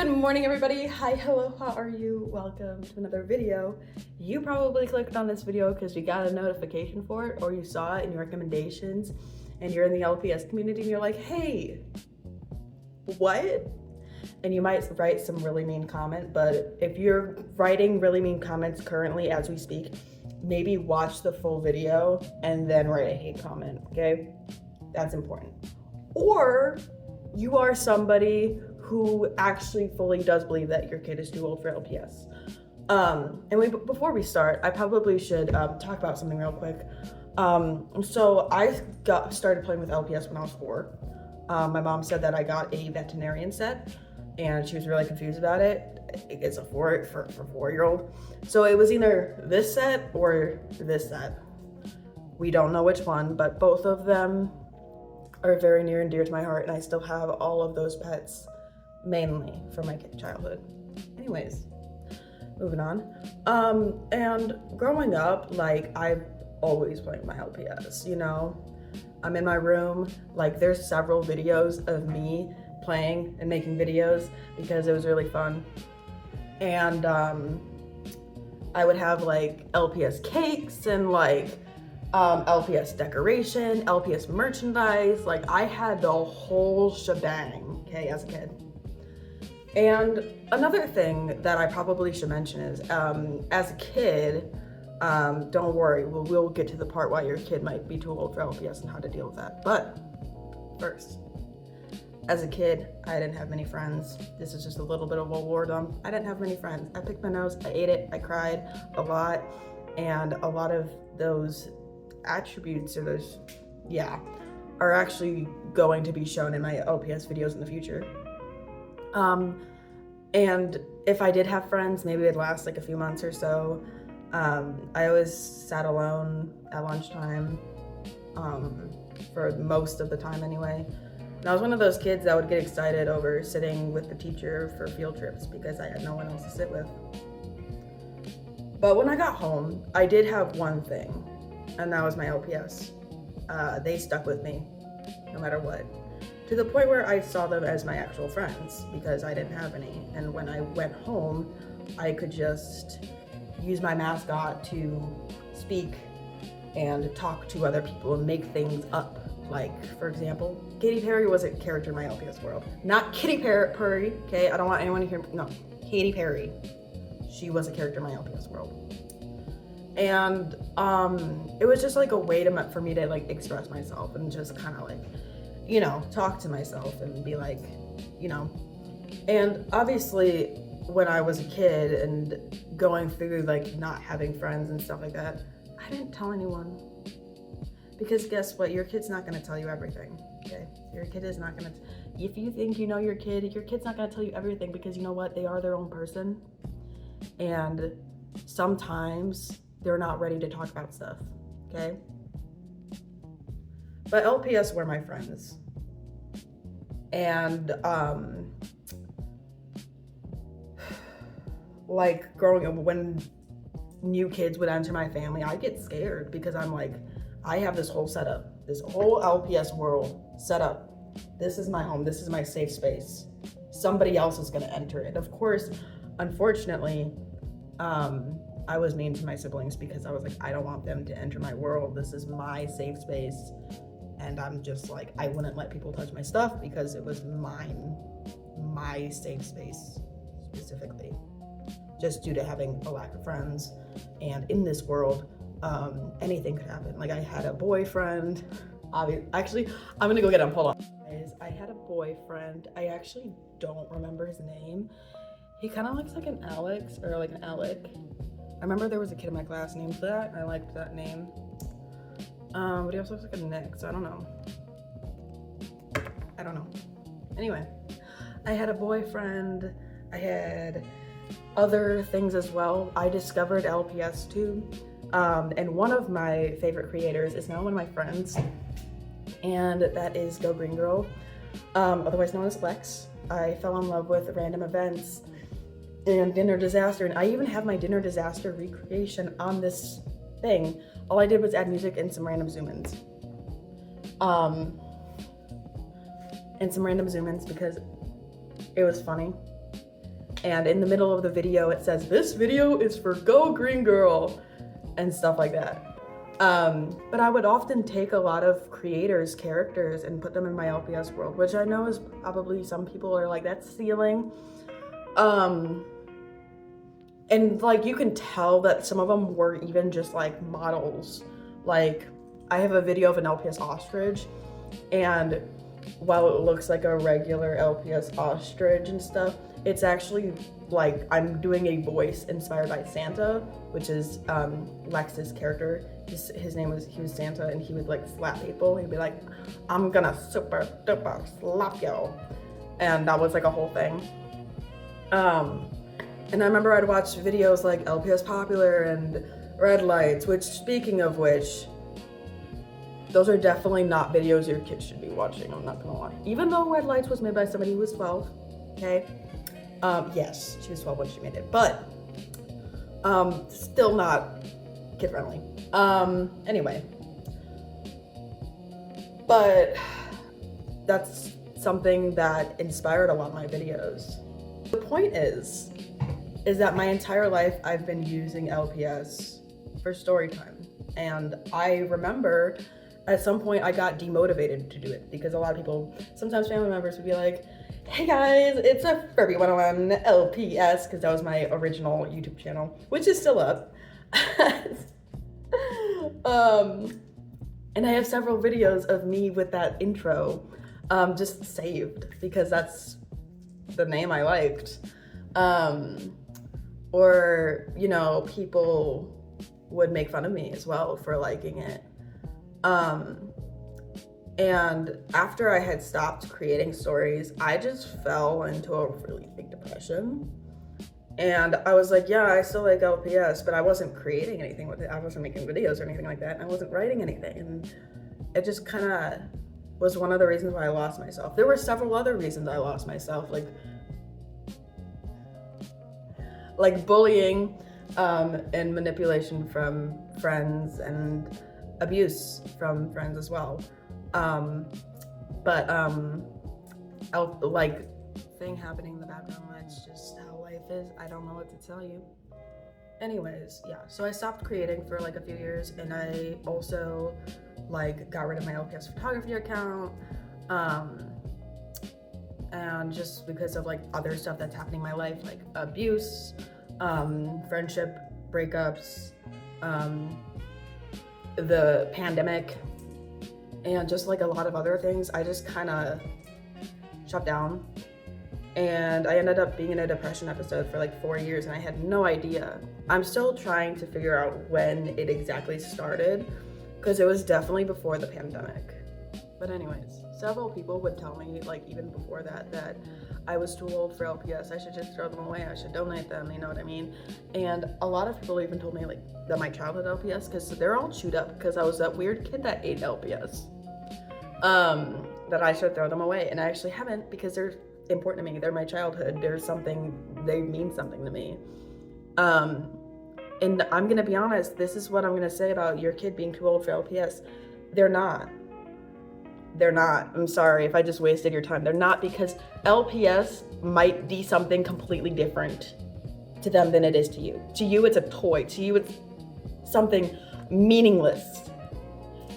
Good morning, everybody. Hi, hello, how are you? Welcome to another video. You probably clicked on this video because you got a notification for it, or you saw it in your recommendations and you're in the LPS community and you're like, hey, what? And you might write some really mean comment, but if you're writing really mean comments currently as we speak, maybe watch the full video and then write a hate comment, okay? That's important. Or you are somebody who actually fully does believe that your kid is too old for LPS. Before we start, I probably should talk about something real quick. So I started playing with LPS when I was 4. My mom said that I got a veterinarian set and she was really confused about it. It's a for 4-year-old. So it was either this set or this set. We don't know which one, but both of them are very near and dear to my heart, and I still have all of those pets mainly from my childhood. Anyways, moving on. And growing up, like, I've always played my LPS, you know? I'm in my room, like, there's several videos of me playing and making videos because it was really fun. And I would have like LPS cakes and like LPS decoration, LPS merchandise. Like, I had the whole shebang, okay, as a kid. And another thing that I probably should mention is, as a kid, don't worry, we'll get to the part why your kid might be too old for LPS and how to deal with that. But first, as a kid, I didn't have many friends. This is just a little bit of a war dump. I didn't have many friends. I picked my nose, I ate it, I cried a lot, and a lot of those attributes, or those, are actually going to be shown in my LPS videos in the future. And if I did have friends, maybe it'd last like a few months or so. I always sat alone at lunchtime, for most of the time anyway. And I was one of those kids that would get excited over sitting with the teacher for field trips because I had no one else to sit with. But when I got home, I did have one thing, and that was my LPS. They stuck with me no matter what, to the point where I saw them as my actual friends because I didn't have any. And when I went home, I could just use my mascot to speak and talk to other people and make things up. Like, for example, Katy Perry was a character in my LPS world. Not Kitty Perry, okay? I don't want anyone to hear, no, Katy Perry. She was a character in my LPS world. And it was just like a way for me to like express myself and just kind of like, you know, talk to myself and be like, you know. And obviously when I was a kid and going through like not having friends and stuff like that, I didn't tell anyone. Because guess what? Your kid's not going to tell you everything, okay? Your kid is not going to, if you think you know your kid's not going to tell you everything, because you know what? They are their own person. And sometimes they're not ready to talk about stuff, okay? But LPS were my friends. And, like, growing up, when new kids would enter my family, I'd get scared because I'm like, I have this whole setup, this whole LPS world set up. This is my home, this is my safe space. Somebody else is gonna enter it. Of course, unfortunately, I was mean to my siblings because I was like, I don't want them to enter my world. This is my safe space. And I'm just like, I wouldn't let people touch my stuff because it was mine, my safe space specifically, just due to having a lack of friends. And in this world, anything could happen. Like, I had a boyfriend, actually, I'm gonna go get him, hold on. Guys, I had a boyfriend, I actually don't remember his name. He kind of looks like an Alex, or like an Alec. I remember there was a kid in my class named that, and I liked that name. But he also looks like a Nick, so I don't know. Anyway, I had a boyfriend, I had other things as well. I discovered LPS too. And one of my favorite creators is now one of my friends, and that is Go Green Girl, otherwise known as Lex. I fell in love with random events and Dinner Disaster, and I even have my Dinner Disaster recreation on this thing. All I did was add music and some random zoom-ins. Because it was funny. And in the middle of the video, it says, "This video is for Go Green Girl," and stuff like that. But I would often take a lot of creators' characters and put them in my LPS world, which I know is probably some people are like, that's stealing. And like, you can tell that some of them were even just like models. Like, I have a video of an LPS ostrich, and while it looks like a regular LPS ostrich and stuff, it's actually like I'm doing a voice inspired by Santa, which is Lex's character. His name was, he was Santa, and he would like slap people. He'd be like, "I'm gonna super duper slap you," and that was like a whole thing. And I remember I'd watch videos like LPS Popular and Red Lights, which, speaking of which, those are definitely not videos your kids should be watching, I'm not gonna lie. Even though Red Lights was made by somebody who was 12, okay? Yes, she was 12 when she made it, but still not kid friendly. Anyway. But that's something that inspired a lot of my videos. The point is that my entire life I've been using LPS for story time. And I remember at some point I got demotivated to do it because a lot of people, sometimes family members would be like, "Hey guys, it's a Furby 101 LPS," because that was my original YouTube channel, which is still up. And I have several videos of me with that intro just saved because that's the name I liked. Or, you know, people would make fun of me as well for liking it. And after I had stopped creating stories, I just fell into a really big depression. And I was like, yeah, I still like LPS, but I wasn't creating anything with it. I wasn't making videos or anything like that. And I wasn't writing anything. And it just kind of was one of the reasons why I lost myself. There were several other reasons I lost myself, like bullying and manipulation from friends and abuse from friends as well. Like thing happening in the background, that's just how life is. I don't know what to tell you. Anyways, yeah, so I stopped creating for like a few years, and I also like got rid of my LPS photography account, and just because of like other stuff that's happening in my life, like abuse, friendship breakups, the pandemic, and just like a lot of other things, I just kind of shut down. And I ended up being in a depression episode for like 4 years, and I had no idea. I'm still trying to figure out when it exactly started, because it was definitely before the pandemic. But anyways, several people would tell me, like even before that, that I was too old for LPS. I should just throw them away. I should donate them, you know what I mean? And a lot of people even told me like that my childhood LPS, because they're all chewed up because I was that weird kid that ate LPS, that I should throw them away. And I actually haven't, because they're important to me. They're my childhood. There's something, they mean something to me. And I'm gonna be honest, this is what I'm gonna say about your kid being too old for LPS. They're not. They're not. I'm sorry if I just wasted your time. They're not, because LPS might be something completely different to them than it is to you. To you, it's a toy. To you, it's something meaningless.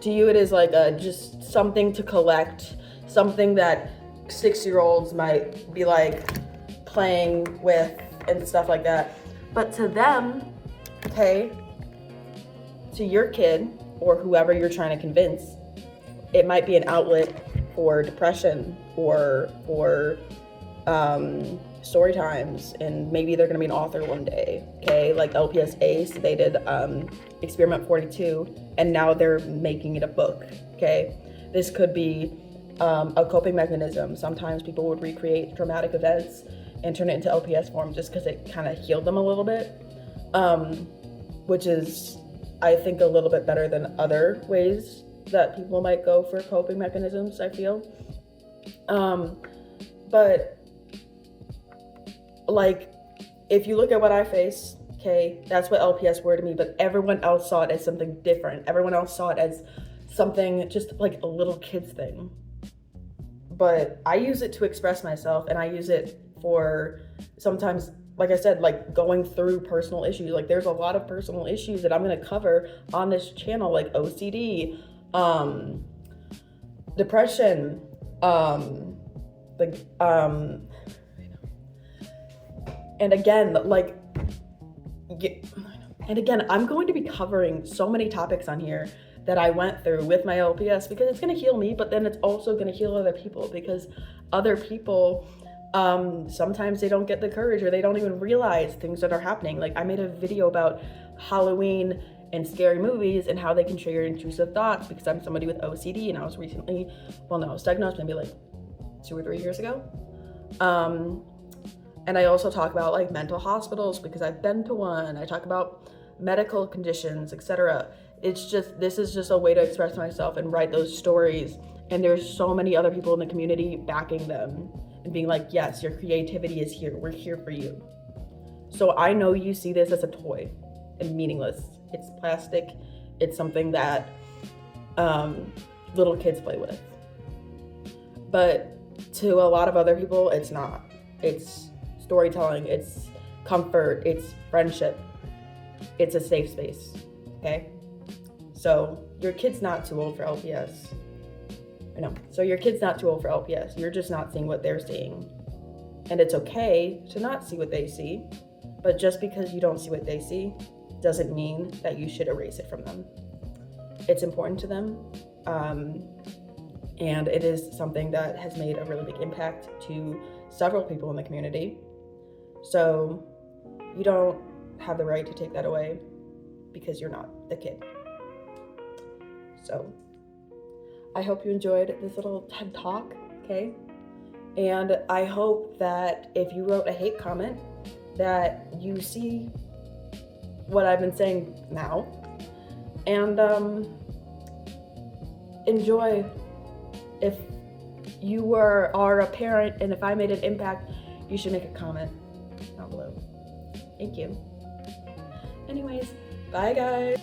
To you, it is like just something to collect, something that 6-year-olds might be like playing with and stuff like that. But to them, okay, to your kid or whoever you're trying to convince, it might be an outlet for depression or for story times, and maybe they're gonna be an author one day, okay? Like LPS Ace, they did Experiment 42, and now they're making it a book, okay? This could be a coping mechanism. Sometimes people would recreate traumatic events and turn it into LPS form just because it kind of healed them a little bit, which is, I think, a little bit better than other ways that people might go for coping mechanisms, I feel. But like, if you look at what I face, okay, that's what LPS were to me, but everyone else saw it as something different. Everyone else saw it as something just like a little kid's thing. But I use it to express myself, and I use it for sometimes, like I said, like going through personal issues. Like there's a lot of personal issues that I'm gonna cover on this channel, like OCD, depression, like and again, like, and again, I'm going to be covering so many topics on here that I went through with my LPS, because it's going to heal me, but then it's also going to heal other people, because other people, sometimes they don't get the courage, or they don't even realize things that are happening. Like I made a video about Halloween and scary movies and how they can trigger intrusive thoughts, because I'm somebody with OCD, and I was recently, well, no, I was diagnosed maybe like 2 or 3 years ago. And I also talk about like mental hospitals, because I've been to one. I talk about medical conditions, etc. It's just, this is just a way to express myself and write those stories. And there's so many other people in the community backing them and being like, yes, your creativity is here. We're here for you. So I know you see this as a toy and meaningless. It's plastic. It's something that little kids play with. But to a lot of other people, it's not. It's storytelling, it's comfort, it's friendship, it's a safe space, okay? So your kid's not too old for LPS. I know. So your kid's not too old for LPS. You're just not seeing what they're seeing. And it's okay to not see what they see, but just because you don't see what they see doesn't mean that you should erase it from them. It's important to them, and it is something that has made a really big impact to several people in the community. So you don't have the right to take that away because you're not the kid. So I hope you enjoyed this little TED Talk, okay? And I hope that if you wrote a hate comment, that you see what I've been saying now, and enjoy. If you are a parent, and if I made an impact, you should make a comment down below. Thank you. Anyways, bye guys.